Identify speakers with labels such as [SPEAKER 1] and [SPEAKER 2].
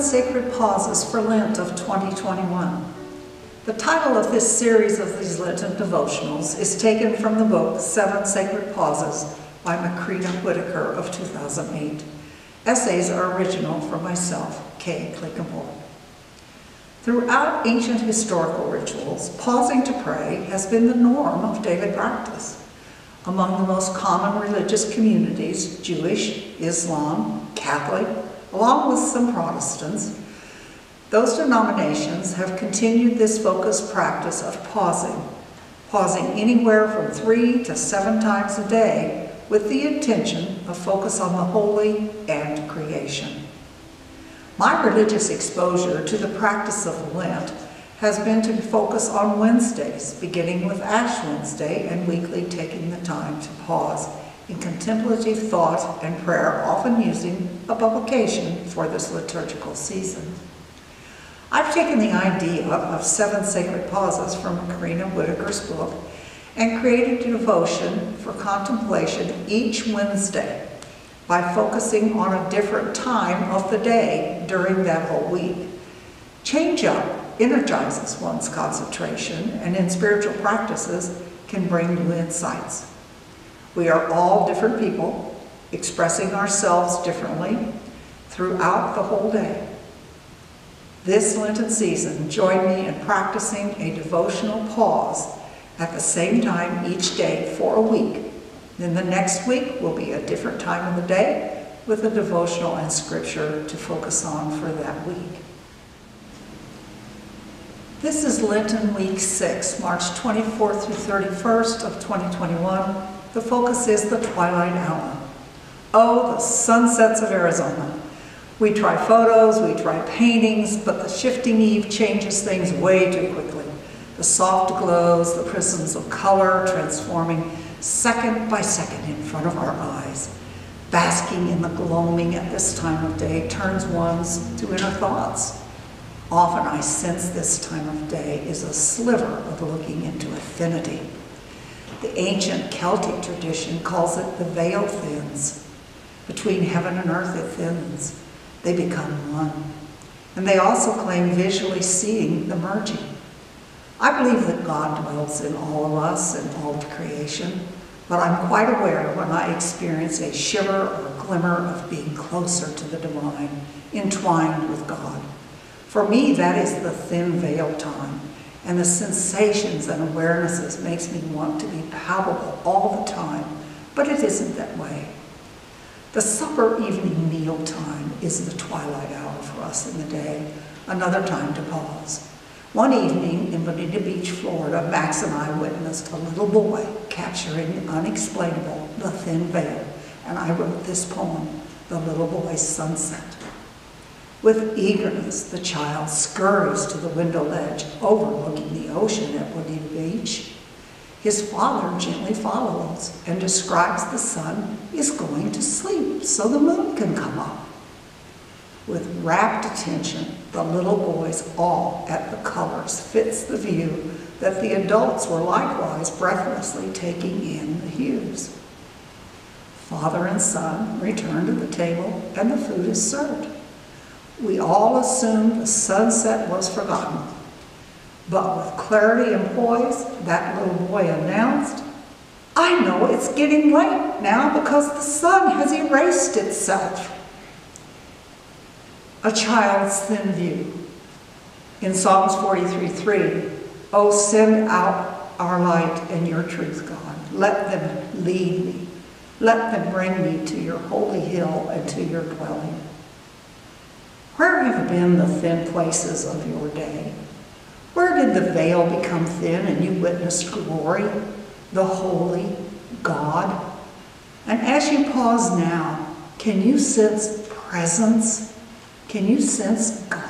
[SPEAKER 1] 7 Sacred Pauses for Lent of 2021. The title of this series of these Lenten devotionals is taken from the book 7 Sacred Pauses by Whitaker of 2008. Essays are original from myself, Klinkenborg. Throughout ancient historical rituals, pausing to pray has been the norm of daily practice. Among the most common religious communities, Jewish, Islam, Catholic, along with some Protestants, those denominations have continued this focused practice of pausing anywhere from 3 to 7 times a day with the intention of focus on the holy and creation. My religious exposure to the practice of Lent has been to focus on Wednesdays, beginning with Ash Wednesday and weekly taking the time to pause in contemplative thought and prayer, often using a publication for this liturgical season. I've taken the idea of 7 sacred pauses from Whitaker's book and created a devotion for contemplation each Wednesday by focusing on a different time of the day during that whole week. Change up energizes one's concentration, and in spiritual practices can bring new insights. We are all different people, expressing ourselves differently throughout the whole day. This Lenten season, join me in practicing a devotional pause at the same time each day for a week. Then the next week will be a different time of the day with a devotional and scripture to focus on for that week. This is Lenten Week 6, March 24th through 31st of 2021. The focus is the twilight hour. Oh, the sunsets of Arizona. We try photos, we try paintings, but the shifting eve changes things way too quickly. The soft glows, the prisms of color transforming second by second in front of our eyes. Basking in the gloaming at this time of day turns one's to inner thoughts. Often I sense this time of day is a sliver of looking into infinity. The ancient Celtic tradition calls it the veil thins. Between heaven and earth it thins. They become one. And they also claim visually seeing the merging. I believe that God dwells in all of us and all of creation, but I'm quite aware when I experience a shiver or a glimmer of being closer to the divine, entwined with God. For me, that is the thin veil time, and the sensations and awarenesses makes me want to be palpable all the time, but it isn't that way. The supper evening meal time is the twilight hour for us in the day, another time to pause. One evening in Bonita Beach, Florida, Max and I witnessed a little boy capturing the unexplainable, the thin veil, and I wrote this poem, The Little Boy's Sunset. With eagerness, the child scurries to the window ledge overlooking the ocean at Bonita Beach. His father gently follows and describes the sun is going to sleep so the moon can come up. With rapt attention, the little boy's awe at the colors fits the view that the adults were likewise breathlessly taking in the hues. Father and son return to the table and the food is served. We all assumed the sunset was forgotten. But with clarity and poise, that little boy announced, I know it's getting late now because the sun has erased itself. A child's thin view. In Psalms 43:3, oh, send out our light and your truth, God. Let them lead me. Let them bring me to your holy hill and to your dwelling. Where have been the thin places of your day? Where did the veil become thin and you witnessed glory, the holy God? And as you pause now, can you sense presence? Can you sense God?